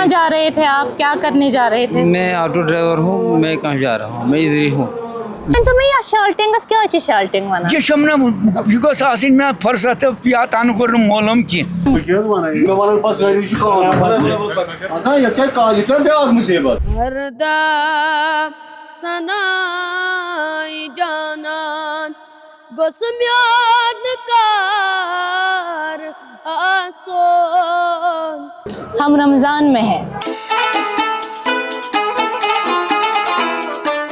कहाँ जा रहे थे आप, क्या करने जा रहे थे? मैं ऑटो ड्राइवर हूँ, मैं कहाँ जा रहा हूँ, मैं इधर ही हूँ. तुम्हें या शर्टिंगस क्या होची शर्टिंग वना? ये शमना ये गोस आसिन मैं फरसत या तानु कर मोलम की Kız bana. Ben bana bas verdim şu kanunu. Hasan yapacak kaçacak bir az musibet. हरदा सनाई जानान गोसम्याद कार आसोन. हम रमज़ान में हैं.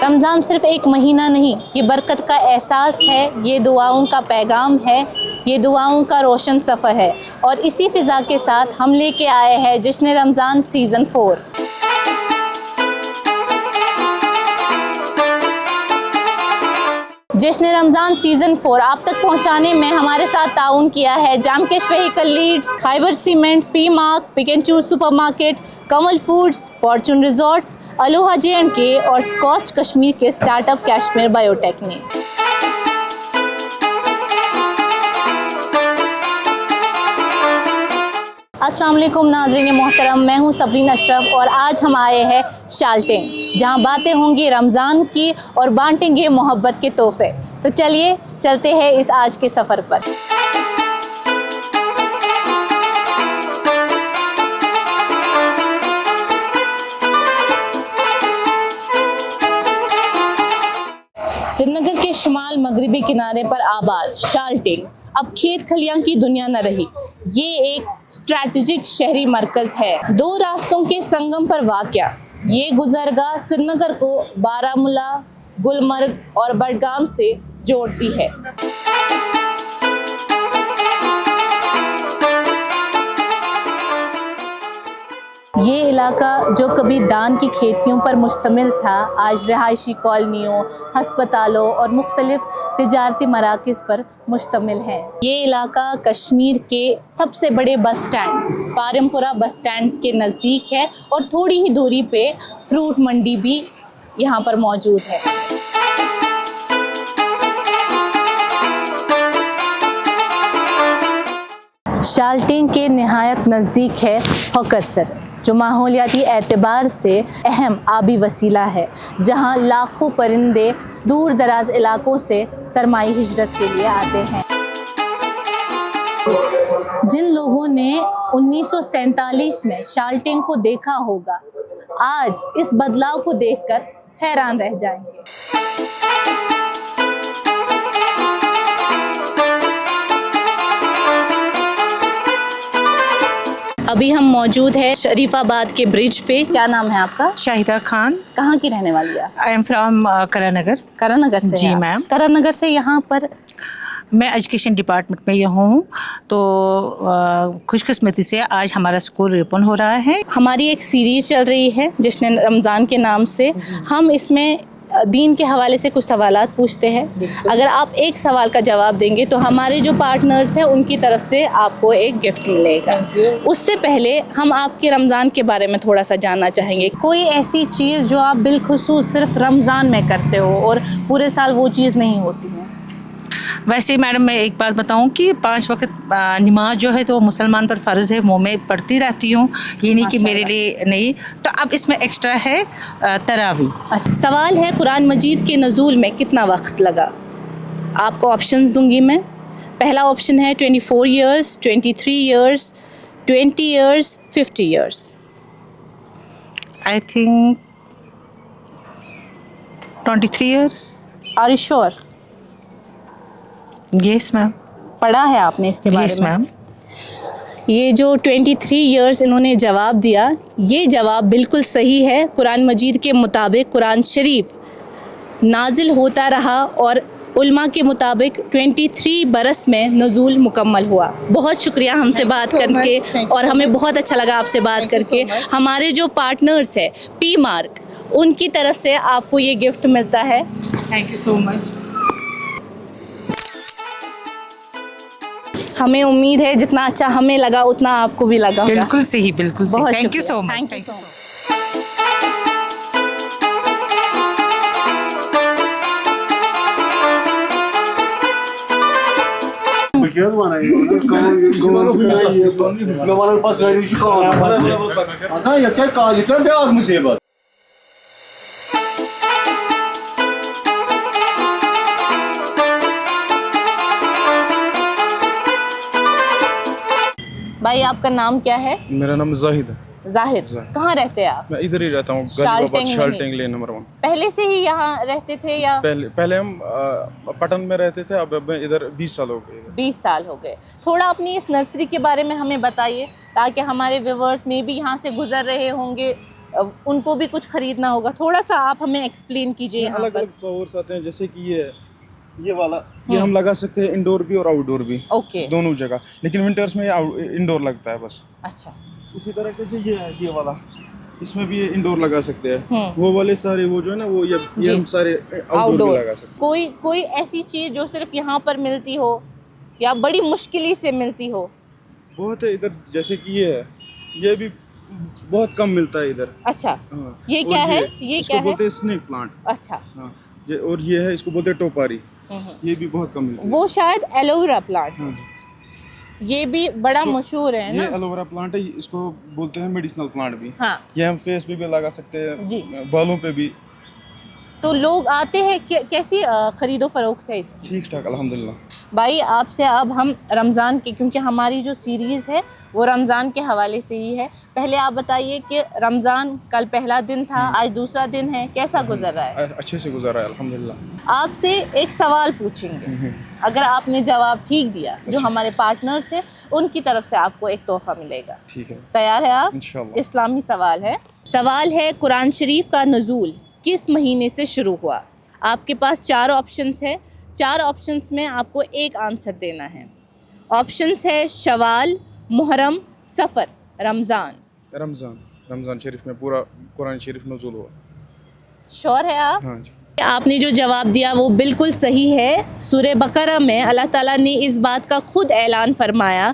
रमज़ान सिर्फ एक महीना नहीं, ये बरकत का एहसास है, ये दुआओं का पैगाम है, ये दुआओं का रोशन सफ़र है. और इसी फ़िज़ा के साथ हम लेके आए हैं जश्न रमज़ान सीज़न 4. जश्न रमज़ान सीज़न 4 आप तक पहुंचाने में हमारे साथ ताउन किया है जामकेश Vehicle Leads, Khyber Cement, P Mark, Pick and Choose Supermarket, Kamal Foods, Fortune Resorts, Aloha J&K और स्कॉच कश्मीर के स्टार्टअप कश्मीर बायोटेक ने. अस्सलाम वालेकुम नाज़रीन मोहतरम, मैं हूँ सबरीन अशरफ और आज हम आए हैं शाल्टिंग, जहाँ बातें होंगी रमज़ान की और बांटेंगे मोहब्बत के तोहफे. तो चलिए चलते हैं इस आज के सफ़र पर. श्रीनगर के शुमाल मगरबी किनारे पर आबाद शाल्टिंग अब खेत खलियां की दुनिया न रही. ये एक स्ट्रैटेजिक शहरी मरकज़ है, दो रास्तों के संगम पर वाक़या. ये गुज़रगाह श्रीनगर को बारामूला, गुलमर्ग और बडगाम से जोड़ती है. ये इलाका जो कभी दान की खेतियों पर मुश्तमिल था, आज रहायशी कॉलोनियों, हस्पतालों और मुख्तलिफ तिजारती मराकज़ पर मुश्तमिल है. ये इलाका कश्मीर के सबसे बड़े बस स्टैंड पारमपुरा बस स्टैंड के नज़दीक है और थोड़ी ही दूरी पे फ्रूट मंडी भी यहाँ पर मौजूद है. शाल्टिंग के नहायत नज़दीक है हॉकरसर, जो माहौलियाती एतबार से अहम आबी वसीला है, जहां लाखों परिंदे दूर दराज इलाकों से सरमाई हिजरत के लिए आते हैं. जिन लोगों ने 1947 में शाल्टिंग को देखा होगा, आज इस बदलाव को देखकर हैरान रह जाएंगे. अभी हम मौजूद है शरीफाबाद के ब्रिज पे. क्या नाम है आपका? शाहिदा खान. कहाँ की रहने वाली है? I am from Karannagar. Karannagar से? जी मैम. करानगर से यहाँ पर मैं एजुकेशन डिपार्टमेंट में यहाँ हूँ. तो खुशकिस्मती से आज हमारा स्कूल रिओपन हो रहा है. हमारी एक सीरीज चल रही है जश्न रमज़ान के नाम से. हम इसमें दीन के हवाले से कुछ सवालात पूछते हैं. अगर आप एक सवाल का जवाब देंगे तो हमारे जो पार्टनर्स हैं उनकी तरफ से आपको एक गिफ्ट मिलेगा. उससे पहले हम आपके रमज़ान के बारे में थोड़ा सा जानना चाहेंगे. कोई ऐसी चीज़ जो आप बिलखुसूस सिर्फ रमज़ान में करते हो और पूरे साल वो चीज़ नहीं होती है? वैसे मैडम मैं एक बात बताऊं कि 5 वक्त नमाज जो है तो मुसलमान पर फ़र्ज़ है, वो मैं पढ़ती रहती हूँ. ये नहीं कि मेरे लिए नहीं. तो अब इसमें एक्स्ट्रा है तरावी. अच्छा, सवाल है कुरान मजीद के नज़ूल में कितना वक्त लगा? आपको ऑप्शंस दूंगी मैं. पहला ऑप्शन है 24 years, 23 years, 20 years, 50 years. I think 23 years. Are you sure? Yes ma'am. पढ़ा है आपने इसके बारे यस में? मैम. ये जो 23 ईयर्स इन्होंने जवाब दिया, ये जवाब बिल्कुल सही है. कुरान मजीद के मुताबिक कुरान शरीफ नाजिल होता रहा और उलमा के मुताबिक 23 बरस में नज़ूल मुकम्मल हुआ. बहुत शुक्रिया हमसे बात करके और हमें बहुत अच्छा लगा आपसे बात करके. हमारे जो पार्टनर्स हैं पी मार्क, उनकी तरफ से आपको ये गिफ्ट मिलता है. Thank you so much. हमें उम्मीद है जितना अच्छा हमें लगा उतना आपको भी लगा होगा. बिल्कुल सही, बिल्कुल सही. बहुत थैंक यू सो शुक्रिया. Much. Thank you so much. کیٛاہ حظ وَنان مےٚ وَنان پَتہٕ سٲری چھِ کٲم اَژان ییٚتہِ چھِ ییٚتہِ چھِ بیٛاکھ مُصیٖبت भाई आपका नाम क्या है? मेरा नाम जाहिद है। जाहिर। कहाँ रहते हैं आप? मैं इधर ही रहता हूँ, शालटेंग गाजियाबाद में शालटेंग लेन नंबर 1। पहले से ही यहाँ रहते थे या? पहले हम पटन में रहते थे, अब मैं इधर 20 साल हो गए। 20 साल हो गए। थोड़ा अपनी इस नर्सरी के बारे में हमें बताइए ताकि हमारे व्यूअर्स में भी यहाँ से गुजर रहे होंगे, उनको भी कुछ खरीदना होगा। थोड़ा सा आप हमें एक्सप्लेन कीजिए। अलग अलग फ्लावर्स आते हैं, जैसे कि ये वाला ये हम लगा सकते हैं इंडोर भी और आउटडोर भी, ओके, दोनों जगह, लेकिन विंटर्स में इंडोर लगता है बस। अच्छा। उसी तरह से ये वाला इसमें भी इंडोर लगा सकते हैं। वो वाले सारे वो जो है ना वो ये हम सारे आउटडोर भी लगा सकते हैं। कोई ऐसी चीज जो सिर्फ यहाँ पर मिलती हो या बड़ी मुश्किल से मिलती हो? बहुत है इधर, जैसे कि ये भी बहुत कम मिलता है इधर। अच्छा, हाँ। ये क्या है? ये क्या है? बोलते हैं स्नेक प्लांट। अच्छा, हाँ। और ये है, इसको बोलते हैं टोपारी। ये भी बहुत कम मिलता है। वो शायद एलोवेरा प्लांट। हाँ जी। ये भी बड़ा मशहूर है ना? ये एलोवेरा प्लांट है, इसको बोलते हैं मेडिसिनल प्लांट भी। हाँ। ये हम फेस पे भी लगा सकते हैं जी, बालों पे भी। तो लोग आते हैं, कैसी खरीदो फरोख्त है इसकी? ठीक ठाक अल्हम्दुलिल्लाह। भाई आपसे अब हम रमज़ान की, क्योंकि हमारी जो सीरीज़ है वो रमज़ान के हवाले से ही है, पहले आप बताइए कि रमज़ान कल पहला दिन था, आज दूसरा दिन है, कैसा गुजर रहा है? अच्छे से गुजर रहा है अल्हम्दुलिल्लाह। आपसे एक सवाल पूछेंगे, अगर आपने जवाब ठीक दिया, जो हमारे पार्टनर्स हैं उनकी तरफ से आपको एक तोहफा मिलेगा। ठीक है, तैयार है आप? इंशाल्लाह। इस्लामी सवाल है कुरान शरीफ का नुज़ूल किस महीने से शुरू हुआ? आपके पास 4 ऑप्शंस है, 4 ऑप्शंस में आपको एक आंसर देना है। ऑप्शंस है शवाल, मुहर्रम, सफ़र, रमज़ान। रमज़ान शरीफ में पूरा कुरान शरीफ नज़ूल हुआ। श्योर है आप? हाँ जी। आपने जो जवाब दिया वो बिल्कुल सही है। सूरह बकरा में अल्लाह ताला ने इस बात का खुद ऐलान फरमाया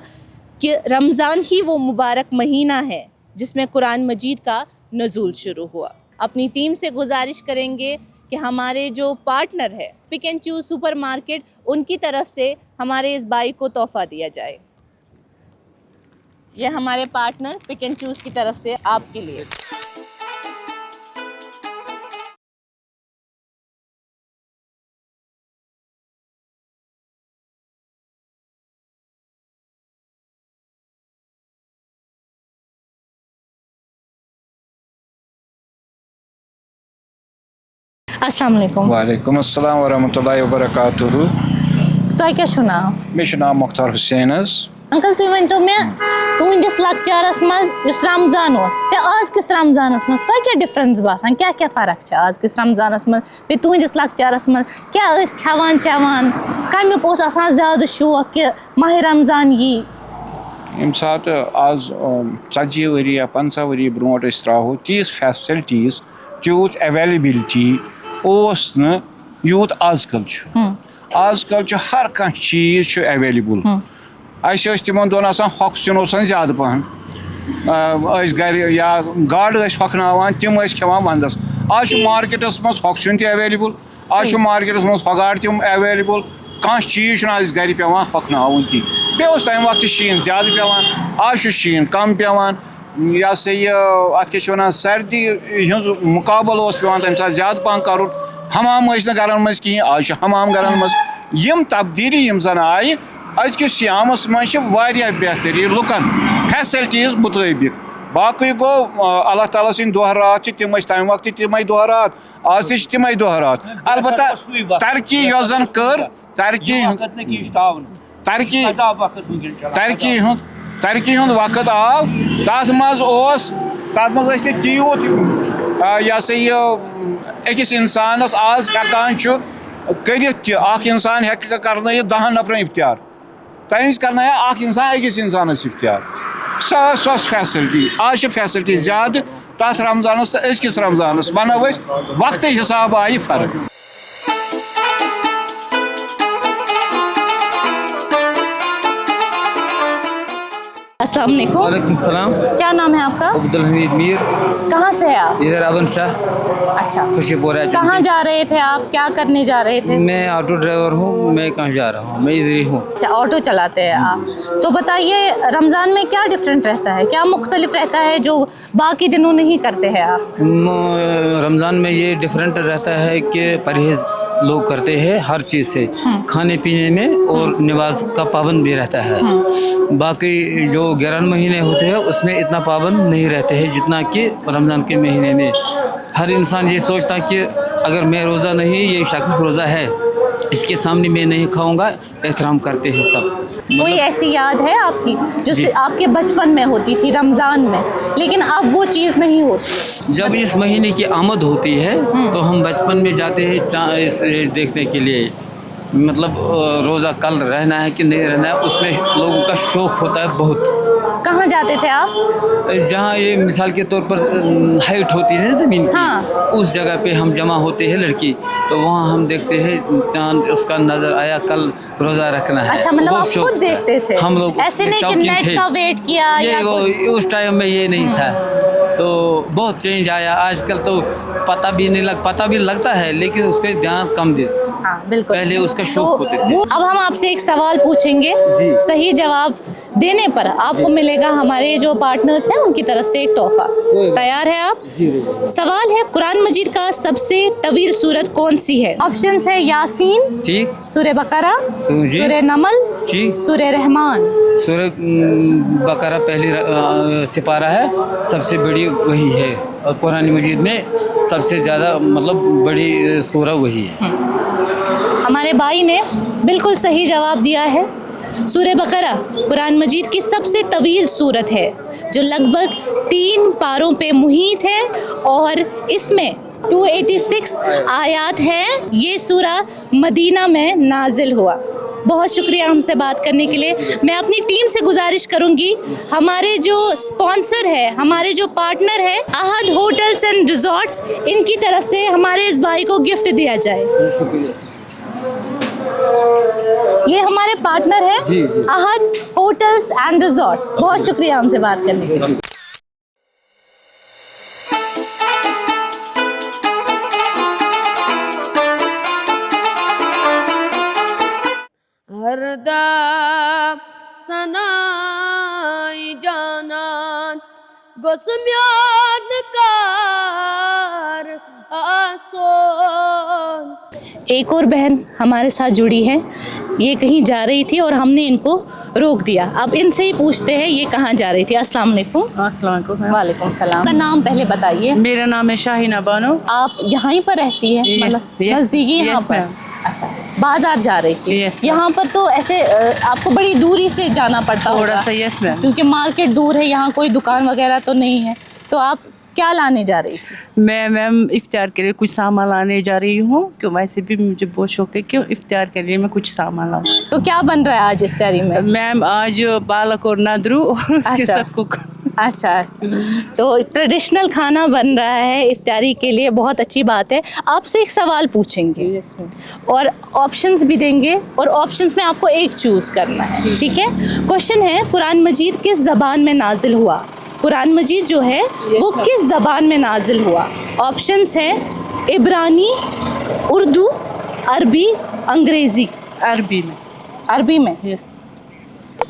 कि रमज़ान ही वो मुबारक महीना है जिसमें कुरान मजीद का नुज़ूल शुरू हुआ। अपनी टीम से गुजारिश करेंगे कि हमारे जो पार्टनर है pick and choose super market, उनकी तरफ से हमारे इस भाई को तोहफ़ा दिया जाए। ये हमारे पार्टनर पिक एंड चूज़ की तरफ से आपके लिए। अस्सलाम वालेकुम। वालेकुम अस्सलाम वरहमतुल्लाहि वबरकातुहू। तो क्या सुना? मे नाम मुख्तार हुसैन। अंकल तुम वन मे तुहस लकचारस मज रमजान ते आज किस रमजानस मज तो क्या डिफरेंस बासान, क्या क्या फर्क आज किस रमजानस मज बे तुहस लकचारस मज क्या खेवान चवान, कमिक आसान ज्यादा शौक कि माह रमजान यी? यम सात आज 40 वरी या 50 वरी ब्रोट त्रो तीस फैसिलिटीज तूत अवेलेबिलिटी न यूत आजकल हर कह चीज अवेलेबल। तिमन दोन हॉक्सिन ज्यादा पहन गर या गाड़ हॉकनावान तिम खेवान वंदस। आज मार्केटस मज हॉक्सिन अवेलेबल, आज मार्केटस मज हगाड़ तम अवेलेबल, कह चीज आज गर पेवान हॉकनावन की। बे तम वक्त शीन ज्यादा पेवान, आज शीन कम पेवान। यह सा यह अत क्या सर्दी हज मुकाबल पेवान तम साथ ज्यादा पहन कर। हमाम गरन मज कहें, आज हमाम गरन मज। यम तब्दीली यम जन आय अजकिस सियामस मज बेहतरी लुकन फैसिलिटीज मुताबिक। बाकी गो अल्लाह ताला सिंद दह रात तम तम वक्त तम दह रात, आज तम दह रात। अलबत्ता तरक्की जन कर तरक्की हूँ वक्त आव तथ मज तीत यह सा यह अकिस इंसानस आज हेकान कर इंसान कर 10 नफर इफ्तार, तज कर इंसान अकिस इंसानस इफ्तार। सो फैसिलिटी आज फैसिलिटी ज्यादा तथ रमजानस तो अजकिस रमजानस वनो वक्त हिसाब आई फर्क। अस्सलाम वालेकुम। वालेकुम सलाम। क्या नाम है आपका? अब्दुल हमीद मीर, कहाँ से है आप? इधर अबन शाह, अच्छा, खुशीपुर है। कहाँ जा रहे थे आप? क्या करने जा रहे थे? मैं ऑटो ड्राइवर हूँ। मैं कहाँ जा रहा हूँ? मैं इधर ही हूँ। अच्छा, ऑटो चलाते हैं आप। तो बताइए, रमज़ान में क्या डिफरेंट रहता है, क्या मुख्तलिफ रहता है जो बाकी दिनों नहीं करते हैं आप? रमज़ान में ये डिफरेंट रहता है कि परहेज़ लोग करते हैं हर चीज़ से, खाने पीने में, और नमाज का पाबंद भी रहता है। बाकी जो 11 महीने होते हैं उसमें इतना पाबंद नहीं रहते हैं जितना कि रमज़ान के महीने में। हर इंसान ये सोचता कि अगर मैं रोज़ा नहीं, ये शख्स रोज़ा है, इसके सामने मैं नहीं खाऊंगा, एहतराम करते हैं सब। कोई ऐसी याद है आपकी जो आपके बचपन में होती थी रमज़ान में, लेकिन अब वो चीज़ नहीं होती? जब इस महीने की आमद होती है तो हम बचपन में जाते हैं इस देखने के लिए, मतलब रोज़ा कल रहना है कि नहीं रहना है, उसमें लोगों का शौक़ होता है बहुत। कहाँ जाते थे आप? जहाँ ये मिसाल के तौर पर हाइट होती है ज़मीन की, हाँ। उस जगह पे हम जमा होते हैं लड़की, तो वहाँ हम देखते हैं चांद, उसका नज़र आया कल रोज़ा रखना है। अच्छा, मतलब वो आप शौक खुद था। देखते थे? हम लोग ऐसे नहीं कि नेट का वेट किया ये या वो उस टाइम में ये नहीं था। तो बहुत चेंज आया। आजकल तो पता भी लगता है, लेकिन उसके ध्यान कम देते। हाँ, बिल्कुल। पहले उसका शौक होते थे। अब हम आपसे एक सवाल पूछेंगे, सही जवाब देने पर आपको मिलेगा हमारे जो पार्टनर्स हैं उनकी तरफ से एक तोहफा। तैयार है आप? सवाल है, कुरान मजीद का सबसे तवील सूरत कौन सी है? ऑप्शंस है यासीन, ठीक, सूरह बकरा, जी, सूरह नमल, जी, सूरह रहमान। सूरह बकरा पहली सिपारा है, सबसे बड़ी वही है। कुरान मजीद में सबसे ज़्यादा मतलब बड़ी सूरह वही है। हमारे भाई ने बिल्कुल सही जवाब दिया है। सूरह बकरा कुरान मजीद की सबसे तवील सूरत है जो लगभग 3 पारों पे मुहित है और इसमें 286 आयात हैं। ये सूरा मदीना में नाजिल हुआ। बहुत शुक्रिया हमसे बात करने के लिए। मैं अपनी टीम से गुजारिश करूंगी, हमारे जो स्पॉन्सर है, हमारे जो पार्टनर है अहद होटल्स एंड रिजॉर्ट्स, इनकी तरफ से हमारे इस भाई को गिफ्ट दिया जाए। ये हमारे पार्टनर है अहद होटल्स एंड रिजॉर्ट्स। बहुत शुक्रिया हमसे बात करने के लिए। हरदम सनाई जानान गोसम्याद कार आसोन। एक और बहन हमारे साथ जुड़ी है, ये कहीं जा रही थी और हमने इनको रोक दिया। अब इनसे ही पूछते हैं ये कहाँ जा रही थी। अस्सलाम वालेकुम। वालेकुम सलाम। का नाम पहले बताइए। मेरा नाम है शाहीना बानो। आप यहाँ ही पर रहती है? मतलब नजदीकी यहाँ पर? अच्छा, बाजार जा रही थी। यहाँ पर तो ऐसे आपको बड़ी दूरी से जाना पड़ता होगा थोड़ा सा। Yes ma'am. क्योंकि मार्केट दूर है, यहाँ कोई दुकान वगैरह तो नहीं है। तो आप क्या लाने जा रही थी? मैं मैम इफ्तार के लिए कुछ सामान लाने जा रही हूँ, क्यों वैसे भी मुझे बहुत शौक है कि इफ्तार के लिए मैं कुछ सामान लाऊँ। तो क्या बन रहा है आज इफ्तारी में? मैम आज पालक और नादरू और उसके साथ कुक। अच्छा, तो ट्रेडिशनल खाना बन रहा है इफ्तारी के लिए, बहुत अच्छी बात है। आपसे एक सवाल पूछेंगे और ऑप्शंस भी देंगे और ऑप्शंस में आपको एक चूज़ करना है, ठीक है? क्वेश्चन है, कुरान मजीद किस ज़बान में नाजिल हुआ? कुरान मजीद जो है वो किस ज़बान में नाजिल हुआ? ऑप्शंस है इब्रानी, उर्दू, अरबी, अंग्रेज़ी। अरबी में यस,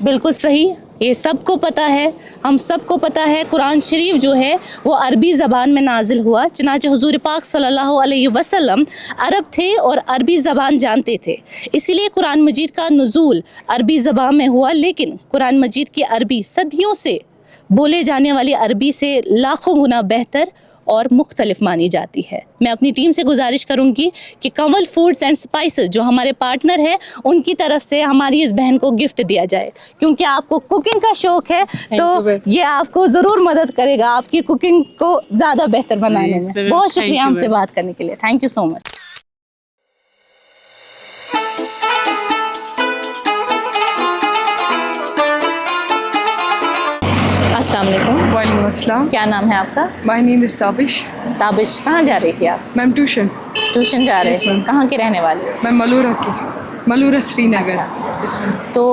बिल्कुल सही। ये सबको पता है, हम सबको पता है कुरान शरीफ जो है वो अरबी ज़बान में नाजिल हुआ। चनाचे हुजूर पाक सल्लल्लाहु अलैहि वसल्लम अरब थे और अरबी ज़बान जानते थे, इसीलिए कुरान मजीद का नुज़ूल अरबी ज़बान में हुआ। लेकिन कुरान मजीद की अरबी सदियों से बोले जाने वाली अरबी से लाखों गुना बेहतर और मुख्तलिफ मानी जाती है। मैं अपनी टीम से गुजारिश करूंगी कि कंवल फूड्स एंड स्पाइसेस जो हमारे पार्टनर हैं उनकी तरफ से हमारी इस बहन को गिफ्ट दिया जाए, क्योंकि आपको कुकिंग का शौक है तो ये आपको ज़रूर मदद करेगा आपकी कुकिंग को ज़्यादा बेहतर बनाने में। बहुत शुक्रिया हमसे बात करने के लिए। Thank you so much. अस्सलाम वालेकुम। वालेकुम अस्सलाम। क्या नाम है आपका? My name is Tabish. Tabish, कहाँ जा रही थी आप? मैम ट्यूशन जा रहे थे। कहाँ के रहने वाले? मैं मलूरा श्रीनगर। अच्छा। तो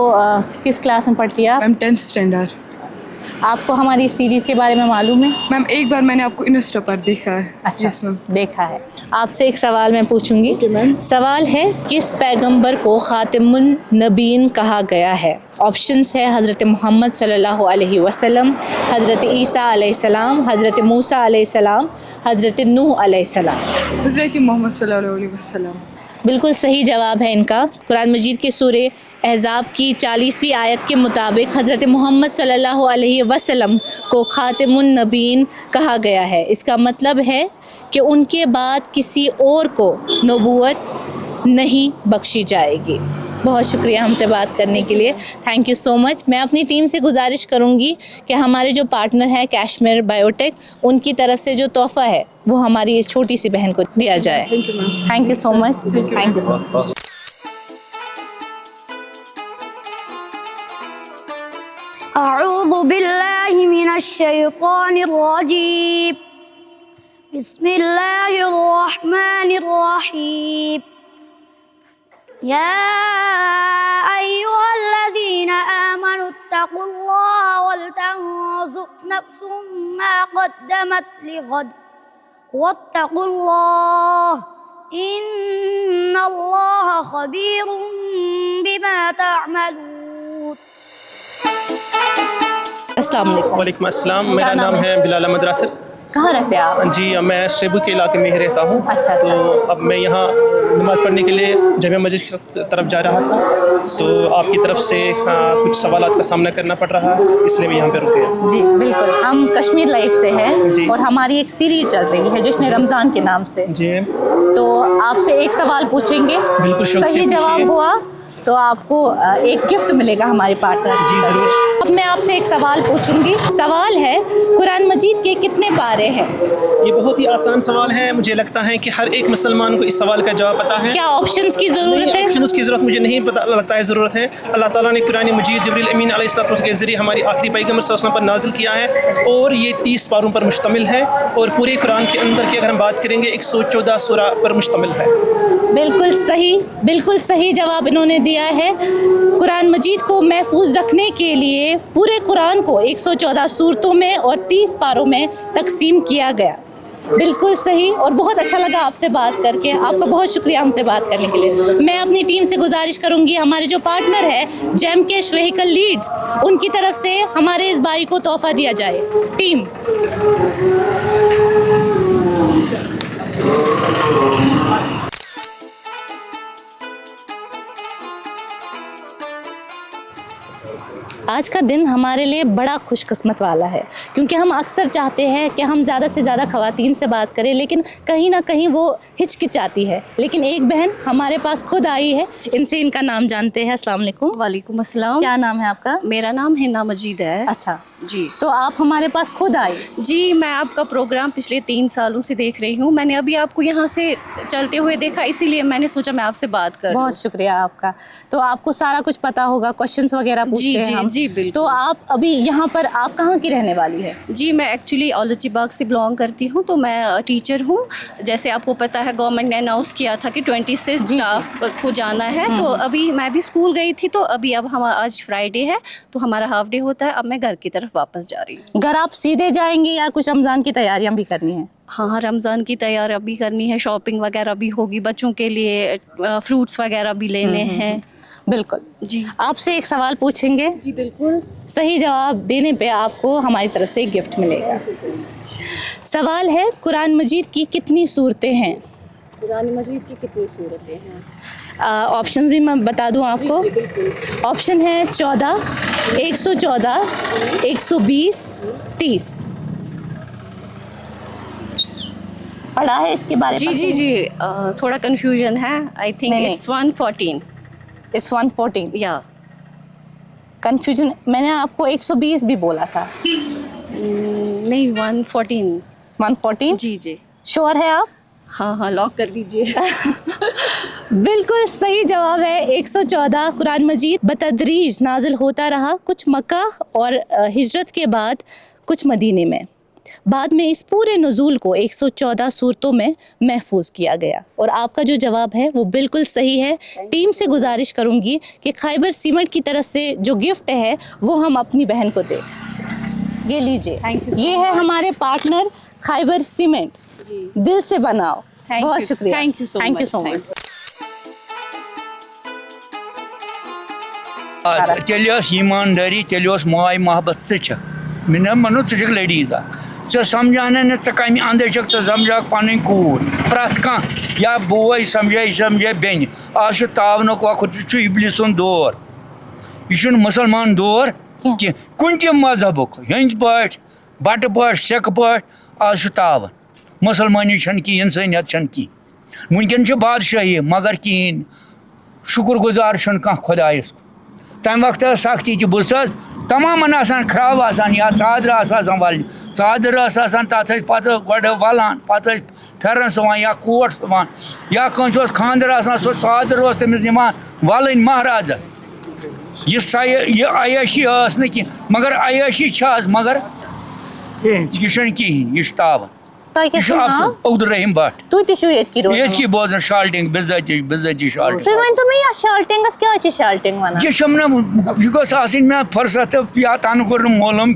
किस क्लास में पढ़ती है आप? Ma'am 10th standard. آپ کو ہماری سیریز کے بارے میں معلوم ہے؟ میم ایک بار میں نے آپ کو انسٹا پر دیکھا ہے. اچھا Yes, ma'am. دیکھا ہے. آپ سے ایک سوال میں پوچھوں گی. سوال ہے کس پیغمبر کو خاتم النبیین کہا گیا ہے؟ آپشنس ہے حضرت محمد صلی اللہ علیہ وسلم، حضرت عیسیٰ علیہ السلام، حضرت موسیٰ علیہ السلام، حضرت نوح علیہ السلام. حضرت محمد صلی اللہ علیہ وسلم. بالکل صحیح جواب ہے ان کا. قرآن مجید کے سورہ احزاب کی 40ویں آیت کے مطابق حضرت محمد صلی اللہ علیہ وسلم کو خاتم النبیین کہا گیا ہے. اس کا مطلب ہے کہ ان کے بعد کسی اور کو نبوت نہیں بخشی جائے گی. بہت شکریہ ہم سے بات کرنے کے لیے. تھینک یو سو مچ. میں اپنی ٹیم سے گزارش کروں گی کہ ہمارے جو پارٹنر ہیں کیشمیر بایوٹیک، ان کی طرف سے جو تحفہ ہے وہ ہماری اس چھوٹی سی بہن کو دیا جائے. Thank you so much. Thank you so much. أعوذ بالله من الشيطان الرجيم. بسم الله الرحمن الرحيم. يا أيها الذين آمنوا اتقوا الله ولتنظر نفس ما قدمت لغد واتقوا الله إن الله خبير بما تعملون. السلام علیکم. وعلیکم السلام. میرا نام ہے بلال احمد راتھر. کہاں رہتے ہیں آپ؟ جی میں سیبو کے علاقے میں ہی رہتا ہوں. اچھا. تو اب میں یہاں نماز پڑھنے کے لیے جامعہ مسجد کی طرف جا رہا تھا تو آپ کی طرف سے کچھ سوالات کا سامنا کرنا پڑ رہا ہے، اس لیے میں یہاں پہ رک گیا. جی بالکل. ہم کشمیر لائف سے ہیں اور ہماری ایک سیریز چل رہی ہے جشن رمضان کے نام سے. جی تو آپ سے ایک سوال پوچھیں گے. بالکل شوق سے صحیح جواب ہوا تو آپ کو ایک گفٹ ملے گا ہمارے پارٹنر سے. جی ضرور. اب میں آپ سے ایک سوال پوچھوں گی. سوال ہے قرآن مجید کے کتنے پارے ہیں؟ یہ بہت ہی آسان سوال ہے. مجھے لگتا ہے کہ ہر ایک مسلمان کو اس سوال کا جواب پتہ ہے. کیا آپشنز کی ضرورت ہے؟ آپشنز کی ضرورت مجھے نہیں پتہ لگتا ہے ضرورت ہے. اللہ تعالیٰ نے قرآن مجید جبریل امین علیہ السلام کے ذریعے ہماری آخری پیغمبر صلی اللہ علیہ وسلم پر نازل کیا ہے اور یہ 30 پاروں پر مشتمل ہے اور پورے قرآن کے اندر کی اگر ہم بات کریں گے 114 سورہ پر مشتمل ہے. بالکل صحیح. بالکل صحیح جواب انہوں نے دیا ہے. قرآن مجید کو محفوظ رکھنے کے لیے پورے قرآن کو 114 سورتوں میں اور 30 پاروں میں تقسیم کیا گیا. بالکل صحیح. اور بہت اچھا لگا آپ سے بات کر کے. آپ کا بہت شکریہ ہم سے بات کرنے کے لیے. میں اپنی ٹیم سے گزارش کروں گی ہمارے جو پارٹنر ہے جیم کیش وہیکل لیڈز، ان کی طرف سے ہمارے اس بھائی کو تحفہ دیا جائے. ٹیم آج کا دن ہمارے لیے بڑا خوش قسمت والا ہے کیونکہ ہم اکثر چاہتے ہیں کہ ہم زیادہ سے زیادہ خواتین سے بات کریں لیکن کہیں نہ کہیں وہ ہچکچاتی ہے. لیکن ایک بہن ہمارے پاس خود آئی ہے. ان سے ان کا نام جانتے ہیں. السلام علیکم. وعلیکم السلام. کیا نام ہے آپ کا؟ میرا نام ہنا مجید ہے. اچھا جی. تو آپ ہمارے پاس خود آئی؟ جی میں آپ کا پروگرام پچھلے 3 سالوں سے دیکھ رہی ہوں. میں نے ابھی آپ کو یہاں سے چلتے ہوئے دیکھا، اسی لیے میں نے سوچا میں آپ سے بات کروں. بہت شکریہ آپ کا. تو آپ کو سارا کچھ پتا ہوگا، کوشچنس وغیرہ پوچھتے ہیں ہم. جی بالکل. تو آپ ابھی یہاں پر آپ کہاں کی رہنے والی ہے؟ جی میں ایکچولی اولچی باغ سے بلانگ کرتی ہوں. تو میں ٹیچر ہوں. جیسے آپ کو پتہ ہے گورنمنٹ نے اناؤنس کیا تھا کہ 20 سے اسٹاف کو جانا ہے. تو ابھی میں بھی اسکول گئی تھی تو ابھی اب آج فرائیڈے ہے تو ہمارا ہاف ڈے ہوتا ہے. اب میں گھر کی طرف واپس جا رہی ہوں. گھر آپ سیدھے جائیں گے یا کچھ رمضان کی تیاریاں بھی کرنی ہیں؟ ہاں رمضان کی تیاری بھی کرنی ہے، شاپنگ وغیرہ بھی ہوگی، بچوں کے لیے فروٹس وغیرہ بھی لینے ہیں. بالکل. جی آپ سے ایک سوال پوچھیں گے. جی بالکل. صحیح جواب دینے پہ آپ کو ہماری طرف سے ایک گفٹ ملے گا. سوال ہے قرآن مجید کی کتنی صورتیں ہیں؟ قرآن مجید کی کتنی صورتیں ہیں؟ آپشن بھی میں بتا دوں آپ کو. آپشن ہے 14، 114، 120، 30. پڑھا ہے اس کے بارے میں؟ جی جی جی تھوڑا کنفیوژن ہے. I think it's 114. اٹس 114. یا کنفیوژن. میں نے آپ کو 120 بھی بولا تھا. نہیں 114. 114. جی جی. شور ہے آپ؟ ہاں ہاں لاک کر دیجیے. بالکل صحیح جواب ہے 114. قرآن مجید بتدریج نازل ہوتا رہا، کچھ مکہ اور ہجرت کے بعد کچھ مدینے میں. بعد میں اس پورے نزول کو 114 صورتوں میں محفوظ کیا گیا. اور آپ کا جو جواب ہے وہ بالکل صحیح ہے. ٹیم سے گزارش کروں گی کہ خیبر سیمنٹ کی طرف سے جو گفٹ ہے وہ ہم اپنی بہن کو دیں. ये लीजिए, ये है हमारे पार्टनर खैबर सीमेंट, दिल से बनाओ। बहुत शुक्रिया, थैंक यू सो मच। तेल ईमानदारी, तेल माय मोहब्बत मैं मनो क लड़ीज समझान कम अंदर च समझा पन कूर प्रत कह या बोय समझे बेन आज तावनुक वक्त इबलिस दौर यह मुसलमान दौर कह कुन त मजहबुक हंद पा बट पा सिख पा आज तावन मुसलमानी की इंसानियत की वनकन बादशाही मगर कहें शुक्र गुजार कह खुदायस तम वक्त सख्ती बुझ तमाम खराब या चादर वल चादर तथ पे वलान पे फेरन सुवान या कोट सुवान या कंस खानदर सो चादर तमिस निमान वलन महाराजस यह अयाशी न मगर अयाशी मगर यह कहें यह तावन अब्दुलरहीम भट्ट ये बोजन शाल्टिंग बिजती शाल्टिंग यह गोस मे फुर्सत या तन कोर मोलूम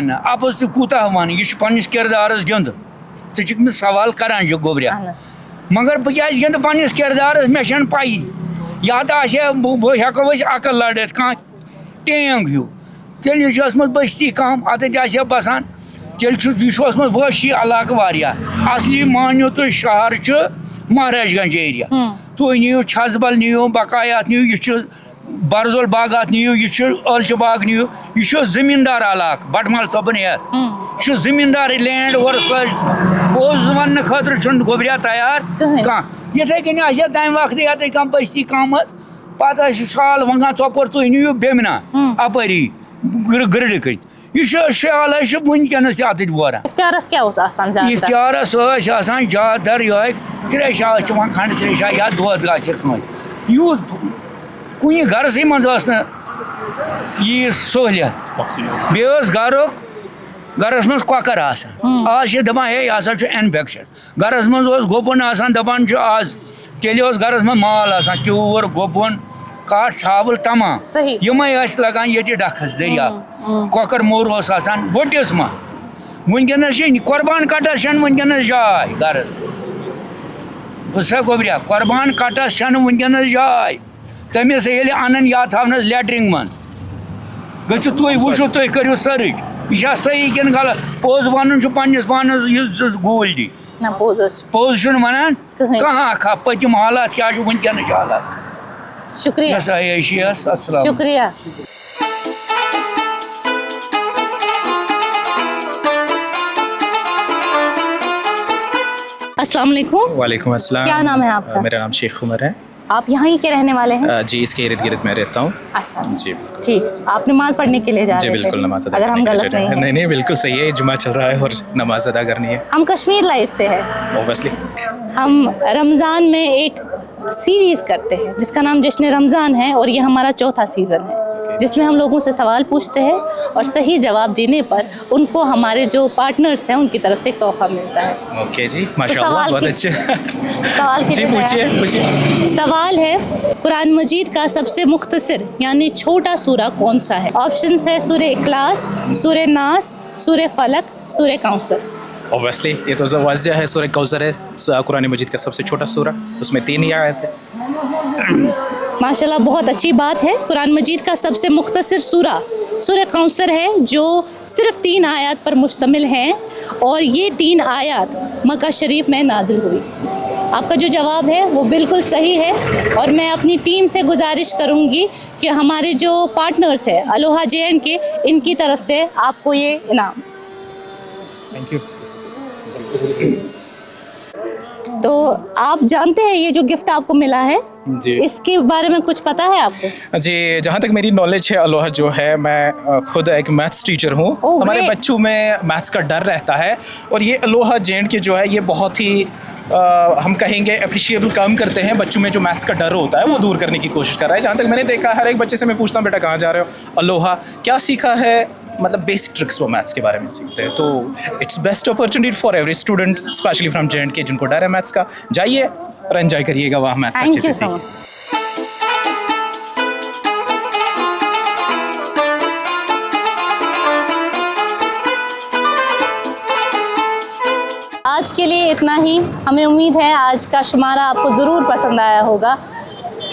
ना अपोज कूता वन यह पन्निस किरदारस गिंद े सवाल करान गोबरिया मगर बह क्या गिंद पन्निस किरदारस मे पाई या तो हेको अकल लड़ित कह टेंग हूँ तेल बस्ती कम अत बसान तेल यह वशी इलाका वारिया असली मानो तुम शहर महाराजगंज एरिया तुम नीव छजबल नीव बकायात नीव यह बरजोल बागात नीव यह अलच बाग नीव यह जमींदार इलाका बटमल सबन यह जमींदार लैंड और पोज वन खतर गोबरिया तैयार कह इथे कन तम वक्त ये कम बस्ती कम पे शाल वंगान चौपर तुम नीव बेमना अपरी गिरड कन यह शाल वनकस अत वोरान इफ्तारस ज्यादातर यह त्रेशा खंड त्रेशा या दोद यूज कुन गरस मज यह सहूलियत बेस गरस मज ककर आज दपान है यह इन्फेक्शन गरस मज गोपन दपान आज तेल गरस मज माल क्यूर गोपन काट छावल तमाम यम लगान ये डखस दरिया ककर मोर वटिस मा वनकस कुर्बान कटस वनकस जाय गरज बुसा गोबरिया कुर्बान कटस वनकस जाय तमिस ये अन या थवन लेटरिंग मन गु तुम वो तुम करो सर्च यह सही कि गलत पोज वन पन्निस पानस गूल दी पोज वन कहाँ पतिम हालात क्या वनकन हालात शुक्रिया शुक्रिया अस्सलाम वालेकुम। वालेकुम अस्सलाम। क्या नाम है आपका? मेरा नाम शेख उमर है। आप यहाँ ही के रहने वाले हैं? जी इसके इर्द गिर्द मैं रहता हूँ। अच्छा जी ठीक। आप नमाज पढ़ने के लिए जा रहे हैं? जी बिल्कुल नमाज अदा अगर हम गलत नहीं हैं। नहीं बिल्कुल सही है, जुमा चल रहा है और नमाज अदा करनी है। हम कश्मीर लाइव से है। ऑब्वियसली हम रमज़ान में एक सीरीज़ करते हैं जिसका नाम जश्न रमज़ान है और ये हमारा चौथा सीज़न है जिसमें हम लोगों से सवाल पूछते हैं और सही जवाब देने पर उनको हमारे जो पार्टनर्स हैं उनकी तरफ से एक तोहफा मिलता है। ओके जी माशाल्लाह बहुत अच्छे। सवाल जी पूछिए। सवाल है कुरान मजीद का सबसे मुख्तसर यानी छोटा सूरा कौन सा है? ऑप्शंस है सूरह इखलास, सूरह नास, सूरह फलक, सूरह काउसर। ऑब्वियसली ये तो वाज़िह है, सूरह काउसर है कुरान मजीद का सबसे छोटा सूरा, उसमें 3 ही आयत है। माशाल्लाह बहुत अच्छी बात है। कुरान मजीद का सबसे मुख्तसर सूरा सूरह काउसर है जो सिर्फ 3 आयत पर मुश्तमिल हैं और ये 3 आयत मक्का शरीफ में नाजिल हुई। आपका जो जवाब है वो बिल्कुल सही है और मैं अपनी टीम से गुजारिश करूंगी कि हमारे जो पार्टनर्स हैं अलोहा JNK इनकी तरफ से आपको ये इनाम। Thank you. तो आप जानते हैं ये जो गिफ्ट आपको मिला है जी इसके बारे में कुछ पता है आपको? जी जहाँ तक मेरी नॉलेज है अलोहा जो है मैं खुद एक मैथ्स टीचर हूँ। हमारे बच्चों में मैथ्स का डर रहता है और ये अलोहा JNK जो है ये बहुत ही हम कहेंगे अप्रिशिएबल काम करते हैं। बच्चों में जो मैथ्स का डर होता है वो दूर करने की कोशिश कर रहा है। जहाँ तक मैंने देखा हर एक बच्चे से मैं पूछता हूँ बेटा कहाँ जा रहे हो? अलोहा। क्या सीखा है? मतलब बेसिक ट्रिक्स वो मैथ्स के बारे में सीखते हैं। तो it's best opportunity for every student specially from JNK जिनको डर है मैथ्स का। जाइए और एंजॉय करिएगा वहाँ मैथ्स अच्छे से सीखिए। آج کے لیے اتنا ہی. ہمیں امید ہے آج کا شمارہ آپ کو ضرور پسند آیا ہوگا.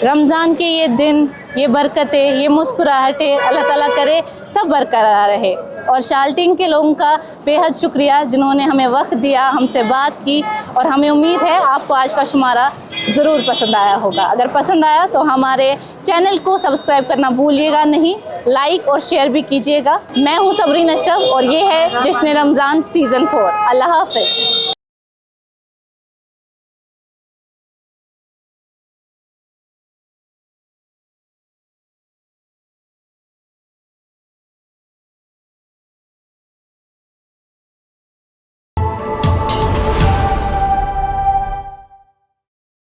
رمضان کے یہ دن، یہ برکتیں، یہ مسکراہٹیں اللہ تعالیٰ کرے سب برقرار رہے. اور شالٹنگ کے لوگوں کا بے حد شکریہ جنہوں نے ہمیں وقت دیا، ہم سے بات کی، اور ہمیں امید ہے آپ کو آج کا شمارہ ضرور پسند آیا ہوگا. اگر پسند آیا تو ہمارے چینل کو سبسکرائب کرنا بھولیے گا نہیں، لائک اور شیئر بھی کیجیے گا. میں ہوں صبرین اشرف اور یہ ہے جشن رمضان سیزن 4. اللہ حافظ.